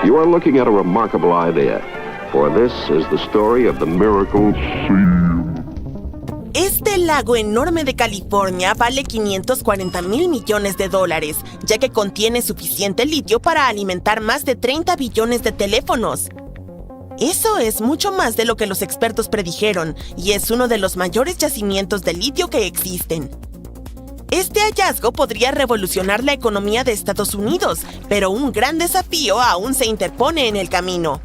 You are looking at a remarkable idea, for this is the story of the Miracle Sea. Este lago enorme de California vale $540,000 millones, ya que contiene suficiente litio para alimentar más de 30 billones de teléfonos. Eso es mucho más de lo que los expertos predijeron, y es uno de los mayores yacimientos de litio que existen. Este hallazgo podría revolucionar la economía de Estados Unidos, pero un gran desafío aún se interpone en el camino.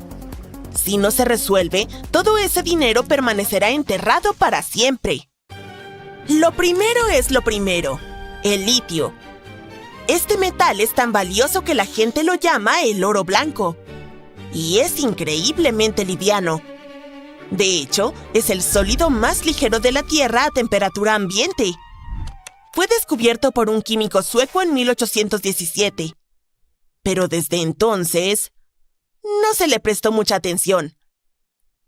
Si no se resuelve, todo ese dinero permanecerá enterrado para siempre. Lo primero es lo primero: el litio. Este metal es tan valioso que la gente lo llama el oro blanco. Y es increíblemente liviano. De hecho, es el sólido más ligero de la Tierra a temperatura ambiente. Fue descubierto por un químico sueco en 1817. Pero desde entonces, no se le prestó mucha atención.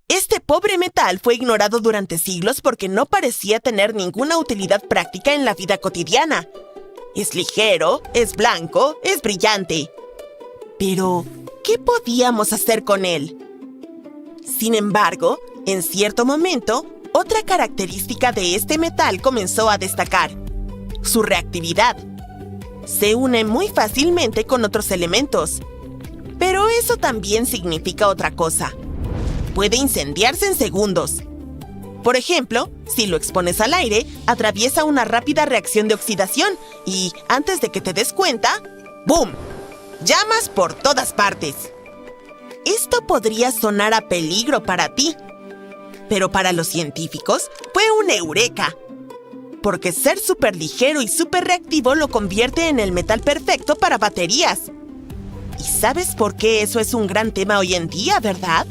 Este pobre metal fue ignorado durante siglos porque no parecía tener ninguna utilidad práctica en la vida cotidiana. Es ligero, es blanco, es brillante. Pero, ¿qué podíamos hacer con él? Sin embargo, en cierto momento, otra característica de este metal comenzó a destacar: su reactividad. Se une muy fácilmente con otros elementos. Pero eso también significa otra cosa: puede incendiarse en segundos. Por ejemplo, si lo expones al aire, atraviesa una rápida reacción de oxidación y, antes de que te des cuenta, ¡boom!, llamas por todas partes. Esto podría sonar a peligro para ti, pero para los científicos fue un eureka, porque ser súper ligero y súper reactivo lo convierte en el metal perfecto para baterías. ¿Y sabes por qué eso es un gran tema hoy en día, verdad?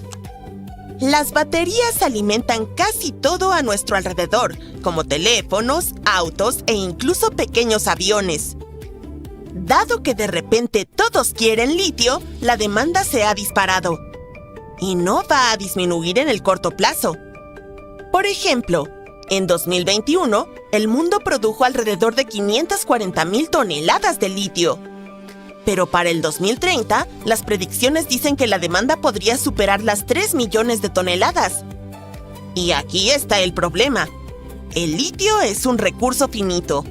Las baterías alimentan casi todo a nuestro alrededor, como teléfonos, autos e incluso pequeños aviones. Dado que de repente todos quieren litio, la demanda se ha disparado. Y no va a disminuir en el corto plazo. Por ejemplo, en 2021, el mundo produjo alrededor de 540,000 toneladas de litio. Pero para el 2030, las predicciones dicen que la demanda podría superar las 3 millones de toneladas. Y aquí está el problema: el litio es un recurso finito.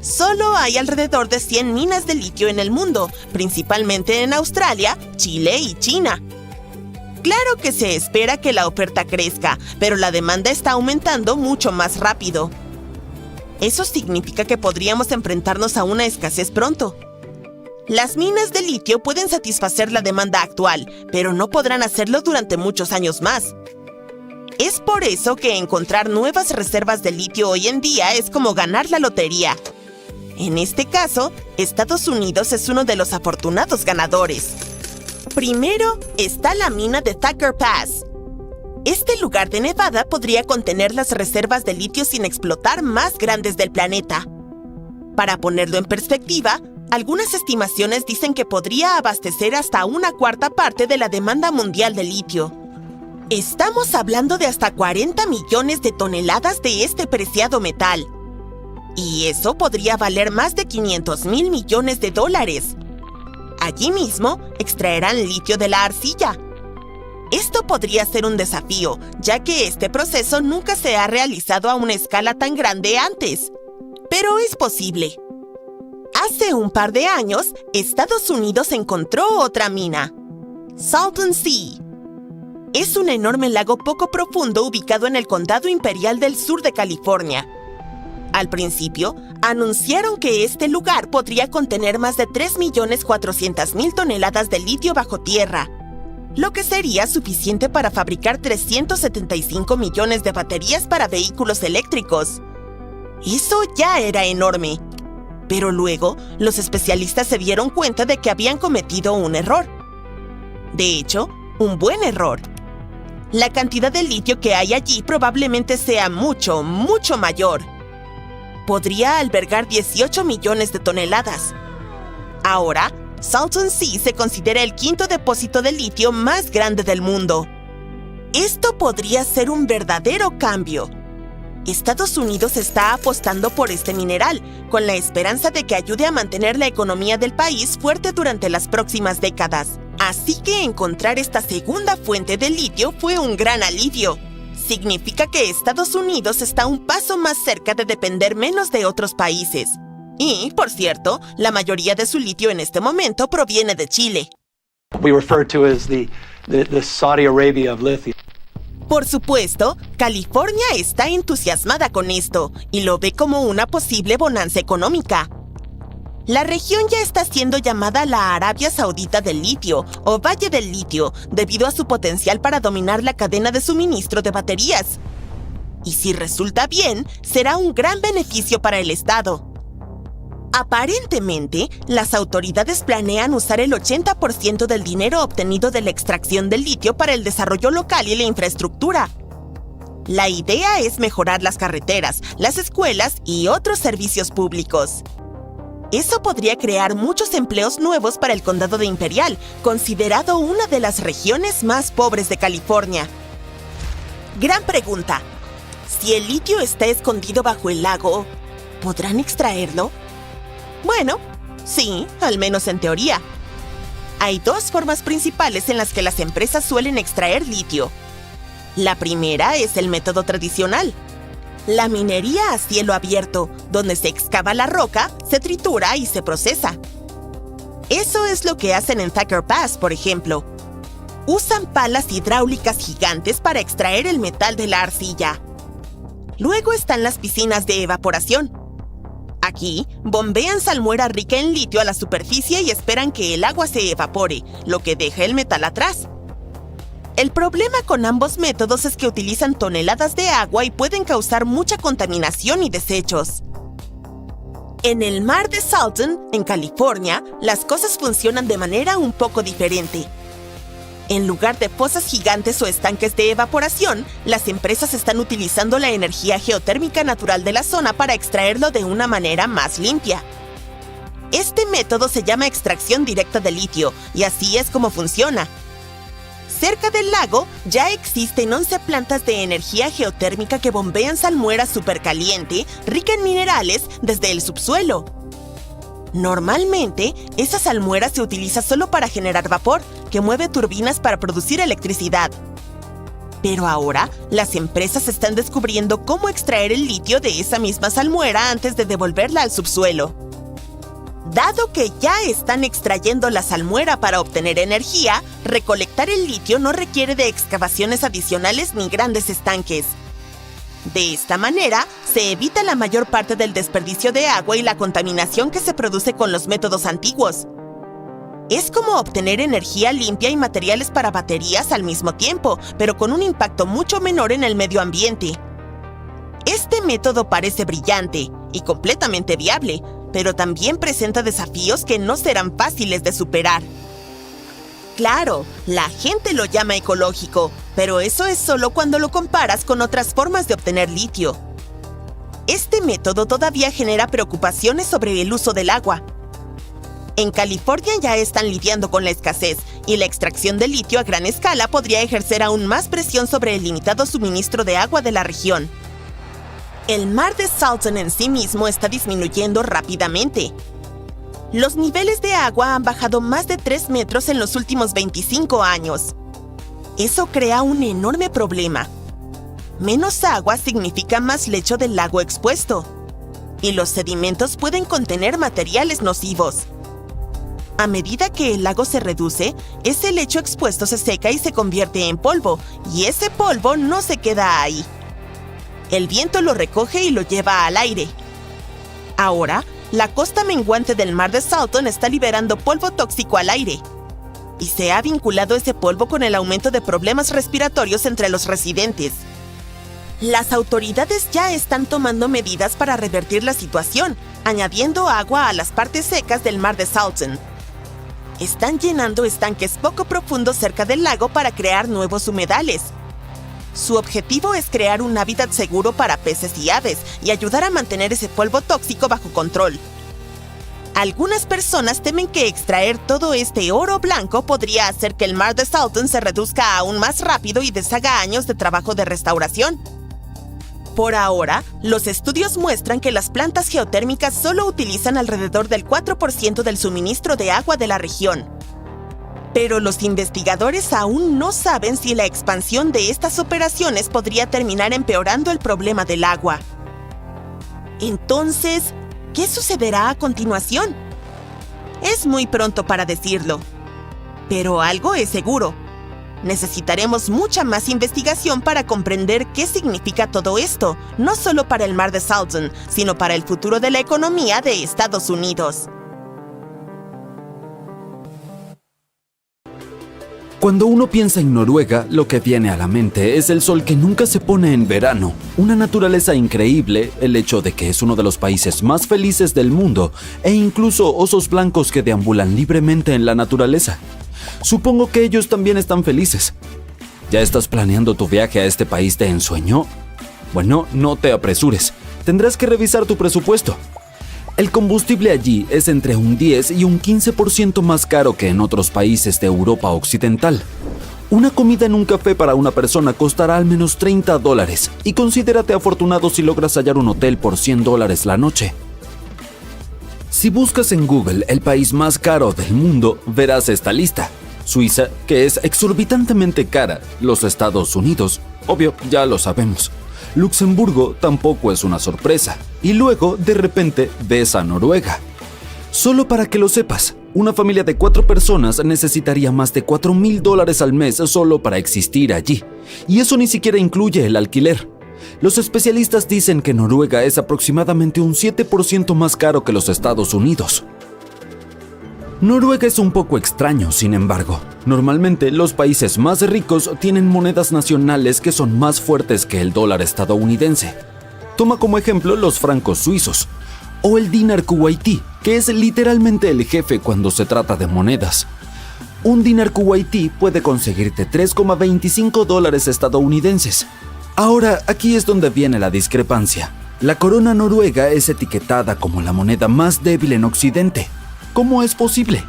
Solo hay alrededor de 100 minas de litio en el mundo, principalmente en Australia, Chile y China. Claro que se espera que la oferta crezca, pero la demanda está aumentando mucho más rápido. Eso significa que podríamos enfrentarnos a una escasez pronto. Las minas de litio pueden satisfacer la demanda actual, pero no podrán hacerlo durante muchos años más. Es por eso que encontrar nuevas reservas de litio hoy en día es como ganar la lotería. En este caso, Estados Unidos es uno de los afortunados ganadores. Primero está la mina de Thacker Pass. Este lugar de Nevada podría contener las reservas de litio sin explotar más grandes del planeta. Para ponerlo en perspectiva, algunas estimaciones dicen que podría abastecer hasta 1/4 parte de la demanda mundial de litio. Estamos hablando de hasta 40 millones de toneladas de este preciado metal. Y eso podría valer más de $500,000 millones. Allí mismo, extraerán litio de la arcilla. Esto podría ser un desafío, ya que este proceso nunca se ha realizado a una escala tan grande antes. Pero es posible. Hace un par de años, Estados Unidos encontró otra mina: Salton Sea. Es un enorme lago poco profundo ubicado en el Condado Imperial del sur de California. Al principio, anunciaron que este lugar podría contener más de 3.400.000 toneladas de litio bajo tierra, lo que sería suficiente para fabricar 375 millones de baterías para vehículos eléctricos. Eso ya era enorme. Pero luego, los especialistas se dieron cuenta de que habían cometido un error. De hecho, un buen error. La cantidad de litio que hay allí probablemente sea mucho, mucho mayor. Podría albergar 18 millones de toneladas. Ahora, Salton Sea se considera el quinto depósito de litio más grande del mundo. Esto podría ser un verdadero cambio. Estados Unidos está apostando por este mineral, con la esperanza de que ayude a mantener la economía del país fuerte durante las próximas décadas. Así que encontrar esta segunda fuente de litio fue un gran alivio. Significa que Estados Unidos está un paso más cerca de depender menos de otros países. Y, por cierto, la mayoría de su litio en este momento proviene de Chile. We refer to as the Saudi Arabia of lithium. Por supuesto, California está entusiasmada con esto y lo ve como una posible bonanza económica. La región ya está siendo llamada la Arabia Saudita del litio o Valle del Litio debido a su potencial para dominar la cadena de suministro de baterías. Y si resulta bien, será un gran beneficio para el estado. Aparentemente, las autoridades planean usar el 80% del dinero obtenido de la extracción del litio para el desarrollo local y la infraestructura. La idea es mejorar las carreteras, las escuelas y otros servicios públicos. Eso podría crear muchos empleos nuevos para el condado de Imperial, considerado una de las regiones más pobres de California. Gran pregunta. Si el litio está escondido bajo el lago, ¿podrán extraerlo? Bueno, sí, al menos en teoría. Hay dos formas principales en las que las empresas suelen extraer litio. La primera es el método tradicional. La minería a cielo abierto, donde se excava la roca, se tritura y se procesa. Eso es lo que hacen en Thacker Pass, por ejemplo. Usan palas hidráulicas gigantes para extraer el metal de la arcilla. Luego están las piscinas de evaporación. Aquí, bombean salmuera rica en litio a la superficie y esperan que el agua se evapore, lo que deja el metal atrás. El problema con ambos métodos es que utilizan toneladas de agua y pueden causar mucha contaminación y desechos. En el mar de Salton, en California, las cosas funcionan de manera un poco diferente. En lugar de pozas gigantes o estanques de evaporación, las empresas están utilizando la energía geotérmica natural de la zona para extraerlo de una manera más limpia. Este método se llama extracción directa de litio, y así es como funciona. Cerca del lago ya existen 11 plantas de energía geotérmica que bombean salmuera supercaliente, rica en minerales, desde el subsuelo. Normalmente, esa salmuera se utiliza solo para generar vapor, que mueve turbinas para producir electricidad. Pero ahora, las empresas están descubriendo cómo extraer el litio de esa misma salmuera antes de devolverla al subsuelo. Dado que ya están extrayendo la salmuera para obtener energía, recolectar el litio no requiere de excavaciones adicionales ni grandes estanques. De esta manera, se evita la mayor parte del desperdicio de agua y la contaminación que se produce con los métodos antiguos. Es como obtener energía limpia y materiales para baterías al mismo tiempo, pero con un impacto mucho menor en el medio ambiente. Este método parece brillante y completamente viable, pero también presenta desafíos que no serán fáciles de superar. Claro, la gente lo llama ecológico, pero eso es solo cuando lo comparas con otras formas de obtener litio. Este método todavía genera preocupaciones sobre el uso del agua. En California ya están lidiando con la escasez, y la extracción de litio a gran escala podría ejercer aún más presión sobre el limitado suministro de agua de la región. El mar de Salton en sí mismo está disminuyendo rápidamente. Los niveles de agua han bajado más de 3 metros en los últimos 25 años. Eso crea un enorme problema. Menos agua significa más lecho del lago expuesto, y los sedimentos pueden contener materiales nocivos. A medida que el lago se reduce, ese lecho expuesto se seca y se convierte en polvo, y ese polvo no se queda ahí. El viento lo recoge y lo lleva al aire. Ahora, la costa menguante del mar de Salton está liberando polvo tóxico al aire. Y se ha vinculado ese polvo con el aumento de problemas respiratorios entre los residentes. Las autoridades ya están tomando medidas para revertir la situación, añadiendo agua a las partes secas del mar de Salton. Están llenando estanques poco profundos cerca del lago para crear nuevos humedales. Su objetivo es crear un hábitat seguro para peces y aves y ayudar a mantener ese polvo tóxico bajo control. Algunas personas temen que extraer todo este oro blanco podría hacer que el mar de Salton se reduzca aún más rápido y deshaga años de trabajo de restauración. Por ahora, los estudios muestran que las plantas geotérmicas solo utilizan alrededor del 4% del suministro de agua de la región. Pero los investigadores aún no saben si la expansión de estas operaciones podría terminar empeorando el problema del agua. Entonces, ¿qué sucederá a continuación? Es muy pronto para decirlo. Pero algo es seguro. Necesitaremos mucha más investigación para comprender qué significa todo esto, no solo para el mar de Salton, sino para el futuro de la economía de Estados Unidos. Cuando uno piensa en Noruega, lo que viene a la mente es el sol que nunca se pone en verano, una naturaleza increíble, el hecho de que es uno de los países más felices del mundo e incluso osos blancos que deambulan libremente en la naturaleza. Supongo que ellos también están felices. ¿Ya estás planeando tu viaje a este país de ensueño? Bueno, no te apresures. Tendrás que revisar tu presupuesto. El combustible allí es entre un 10 y un 15% más caro que en otros países de Europa Occidental. Una comida en un café para una persona costará al menos $30 y considérate afortunado si logras hallar un hotel por $100 la noche. Si buscas en Google el país más caro del mundo, verás esta lista. Suiza, que es exorbitantemente cara. Los Estados Unidos, obvio, ya lo sabemos. Luxemburgo tampoco es una sorpresa. Y luego, de repente, ves a Noruega. Solo para que lo sepas, una familia de 4 personas necesitaría más de $4,000 al mes solo para existir allí. Y eso ni siquiera incluye el alquiler. Los especialistas dicen que Noruega es aproximadamente un 7% más caro que los Estados Unidos. Noruega es un poco extraño, sin embargo. Normalmente, los países más ricos tienen monedas nacionales que son más fuertes que el dólar estadounidense. Toma como ejemplo los francos suizos, o el dinar kuwaití, que es literalmente el jefe cuando se trata de monedas. Un dinar kuwaití puede conseguirte $3,25 estadounidenses. Ahora, aquí es donde viene la discrepancia. La corona noruega es etiquetada como la moneda más débil en Occidente. ¿Cómo es posible?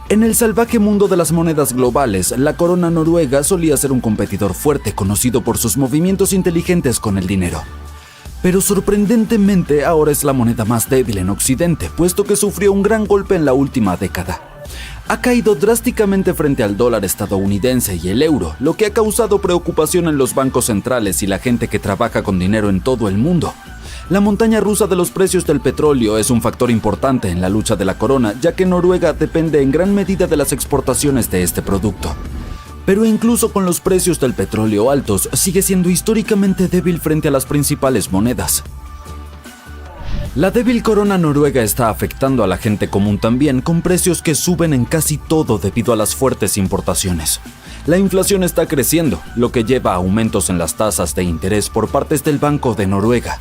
En el salvaje mundo de las monedas globales, la corona noruega solía ser un competidor fuerte conocido por sus movimientos inteligentes con el dinero. Pero sorprendentemente ahora es la moneda más débil en Occidente, puesto que sufrió un gran golpe en la última década. Ha caído drásticamente frente al dólar estadounidense y el euro, lo que ha causado preocupación en los bancos centrales y la gente que trabaja con dinero en todo el mundo. La montaña rusa de los precios del petróleo es un factor importante en la lucha de la corona, ya que Noruega depende en gran medida de las exportaciones de este producto. Pero incluso con los precios del petróleo altos, sigue siendo históricamente débil frente a las principales monedas. La débil corona noruega está afectando a la gente común también, con precios que suben en casi todo debido a las fuertes importaciones. La inflación está creciendo, lo que lleva a aumentos en las tasas de interés por partes del Banco de Noruega.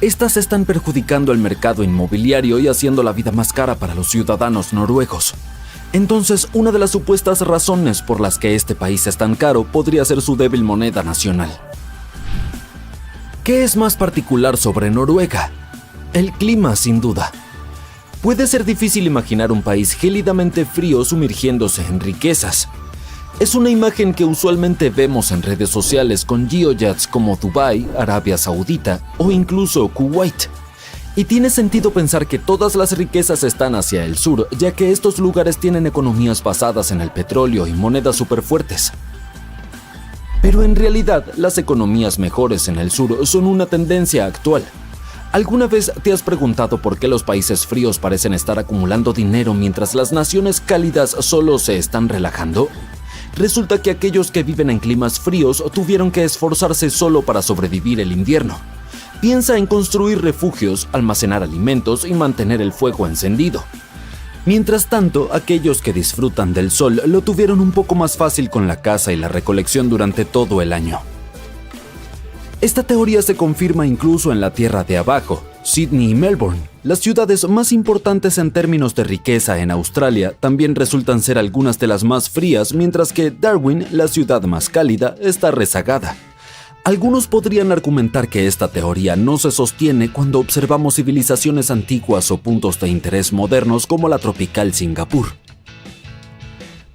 Estas están perjudicando el mercado inmobiliario y haciendo la vida más cara para los ciudadanos noruegos. Entonces, una de las supuestas razones por las que este país es tan caro podría ser su débil moneda nacional. ¿Qué es más particular sobre Noruega? El clima, sin duda. Puede ser difícil imaginar un país gélidamente frío sumergiéndose en riquezas. Es una imagen que usualmente vemos en redes sociales con geoyachts como Dubái, Arabia Saudita o incluso Kuwait. Y tiene sentido pensar que todas las riquezas están hacia el sur, ya que estos lugares tienen economías basadas en el petróleo y monedas superfuertes. Pero en realidad, las economías mejores en el sur son una tendencia actual. ¿Alguna vez te has preguntado por qué los países fríos parecen estar acumulando dinero mientras las naciones cálidas solo se están relajando? Resulta que aquellos que viven en climas fríos tuvieron que esforzarse solo para sobrevivir el invierno. Piensa en construir refugios, almacenar alimentos y mantener el fuego encendido. Mientras tanto, aquellos que disfrutan del sol lo tuvieron un poco más fácil con la caza y la recolección durante todo el año. Esta teoría se confirma incluso en la tierra de abajo, Sydney y Melbourne. Las ciudades más importantes en términos de riqueza en Australia también resultan ser algunas de las más frías, mientras que Darwin, la ciudad más cálida, está rezagada. Algunos podrían argumentar que esta teoría no se sostiene cuando observamos civilizaciones antiguas o puntos de interés modernos como la tropical Singapur.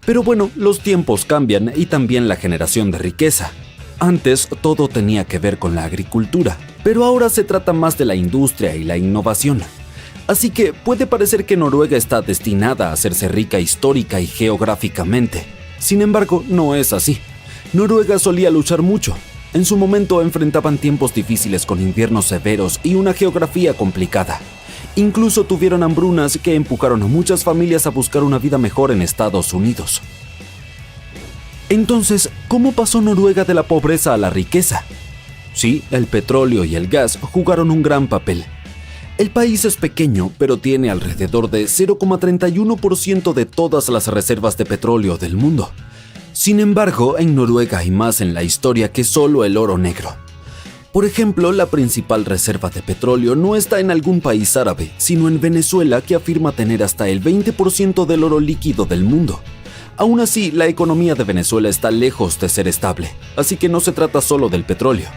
Pero bueno, los tiempos cambian y también la generación de riqueza. Antes todo tenía que ver con la agricultura, pero ahora se trata más de la industria y la innovación. Así que puede parecer que Noruega está destinada a hacerse rica histórica y geográficamente. Sin embargo, no es así. Noruega solía luchar mucho. En su momento enfrentaban tiempos difíciles con inviernos severos y una geografía complicada. Incluso tuvieron hambrunas que empujaron a muchas familias a buscar una vida mejor en Estados Unidos. Entonces, ¿cómo pasó Noruega de la pobreza a la riqueza? Sí, el petróleo y el gas jugaron un gran papel. El país es pequeño, pero tiene alrededor de 0,31% de todas las reservas de petróleo del mundo. Sin embargo, en Noruega hay más en la historia que solo el oro negro. Por ejemplo, la principal reserva de petróleo no está en algún país árabe, sino en Venezuela, que afirma tener hasta el 20% del oro líquido del mundo. Aún así, la economía de Venezuela está lejos de ser estable, así que no se trata solo del petróleo.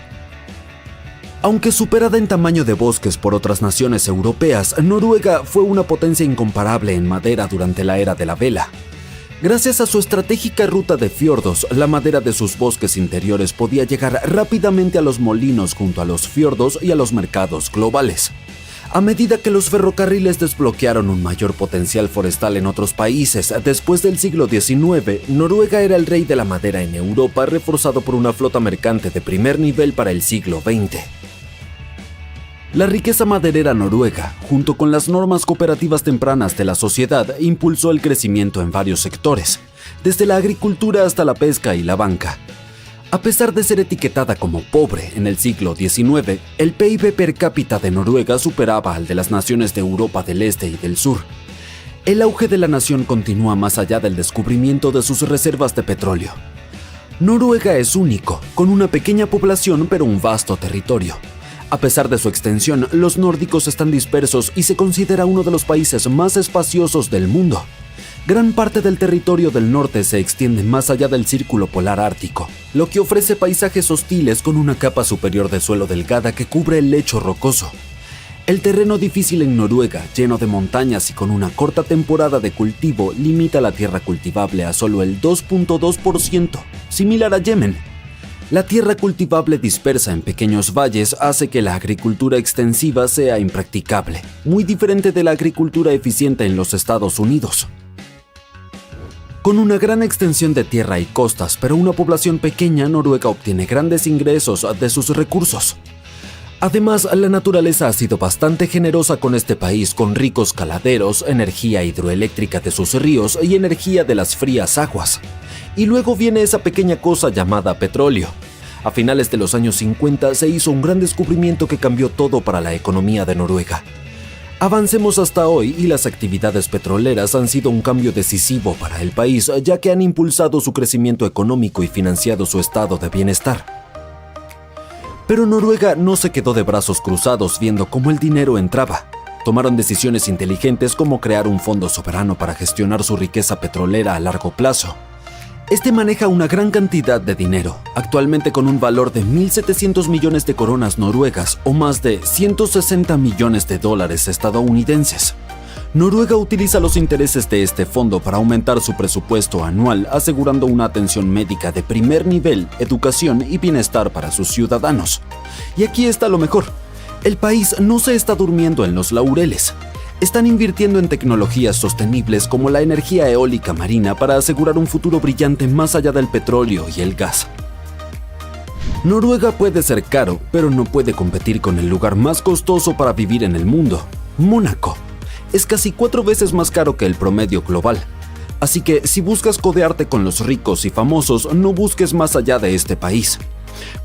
Aunque superada en tamaño de bosques por otras naciones europeas, Noruega fue una potencia incomparable en madera durante la era de la vela. Gracias a su estratégica ruta de fiordos, la madera de sus bosques interiores podía llegar rápidamente a los molinos junto a los fiordos y a los mercados globales. A medida que los ferrocarriles desbloquearon un mayor potencial forestal en otros países, después del siglo XIX, Noruega era el rey de la madera en Europa, reforzado por una flota mercante de primer nivel para el siglo XX. La riqueza maderera noruega, junto con las normas cooperativas tempranas de la sociedad, impulsó el crecimiento en varios sectores, desde la agricultura hasta la pesca y la banca. A pesar de ser etiquetada como pobre en el siglo XIX, el PIB per cápita de Noruega superaba al de las naciones de Europa del Este y del Sur. El auge de la nación continúa más allá del descubrimiento de sus reservas de petróleo. Noruega es único, con una pequeña población pero un vasto territorio. A pesar de su extensión, los nórdicos están dispersos y se considera uno de los países más espaciosos del mundo. Gran parte del territorio del norte se extiende más allá del círculo polar ártico, lo que ofrece paisajes hostiles con una capa superior de suelo delgada que cubre el lecho rocoso. El terreno difícil en Noruega, lleno de montañas y con una corta temporada de cultivo, limita la tierra cultivable a solo el 2.2%, similar a Yemen. La tierra cultivable dispersa en pequeños valles hace que la agricultura extensiva sea impracticable, muy diferente de la agricultura eficiente en los Estados Unidos. Con una gran extensión de tierra y costas, pero una población pequeña, Noruega obtiene grandes ingresos de sus recursos. Además, la naturaleza ha sido bastante generosa con este país, con ricos caladeros, energía hidroeléctrica de sus ríos y energía de las frías aguas. Y luego viene esa pequeña cosa llamada petróleo. A finales de los años 50 se hizo un gran descubrimiento que cambió todo para la economía de Noruega. Avancemos hasta hoy y las actividades petroleras han sido un cambio decisivo para el país, ya que han impulsado su crecimiento económico y financiado su estado de bienestar. Pero Noruega no se quedó de brazos cruzados viendo cómo el dinero entraba. Tomaron decisiones inteligentes como crear un fondo soberano para gestionar su riqueza petrolera a largo plazo. Este maneja una gran cantidad de dinero, actualmente con un valor de 1.700 millones de coronas noruegas o más de 160 millones de dólares estadounidenses. Noruega utiliza los intereses de este fondo para aumentar su presupuesto anual, asegurando una atención médica de primer nivel, educación y bienestar para sus ciudadanos. Y aquí está lo mejor: el país no se está durmiendo en los laureles. Están invirtiendo en tecnologías sostenibles como la energía eólica marina para asegurar un futuro brillante más allá del petróleo y el gas. Noruega puede ser caro, pero no puede competir con el lugar más costoso para vivir en el mundo, Mónaco. Es casi 4 veces más caro que el promedio global. Así que si buscas codearte con los ricos y famosos, no busques más allá de este país.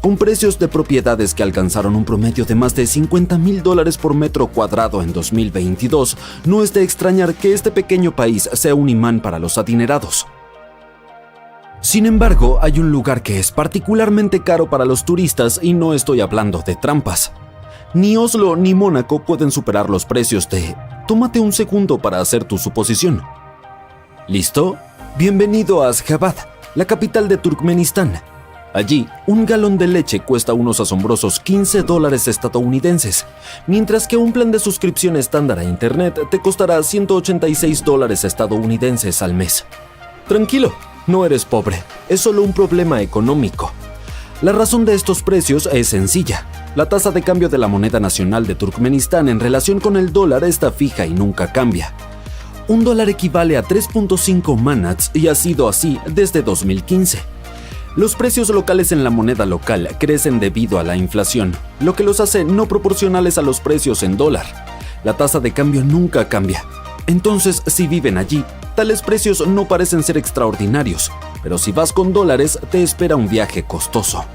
Con precios de propiedades que alcanzaron un promedio de más de $50,000 por metro cuadrado en 2022, no es de extrañar que este pequeño país sea un imán para los adinerados. Sin embargo, hay un lugar que es particularmente caro para los turistas y no estoy hablando de trampas. Ni Oslo ni Mónaco pueden superar los precios de... Tómate un segundo para hacer tu suposición. ¿Listo? Bienvenido a Ashgabat, la capital de Turkmenistán. Allí, un galón de leche cuesta unos asombrosos $15 estadounidenses, mientras que un plan de suscripción estándar a internet te costará $186 estadounidenses al mes. Tranquilo, no eres pobre, es solo un problema económico. La razón de estos precios es sencilla. La tasa de cambio de la moneda nacional de Turkmenistán en relación con el dólar está fija y nunca cambia. Un dólar equivale a 3.5 manats y ha sido así desde 2015. Los precios locales en la moneda local crecen debido a la inflación, lo que los hace no proporcionales a los precios en dólar. La tasa de cambio nunca cambia. Entonces, si viven allí, tales precios no parecen ser extraordinarios, pero si vas con dólares, te espera un viaje costoso.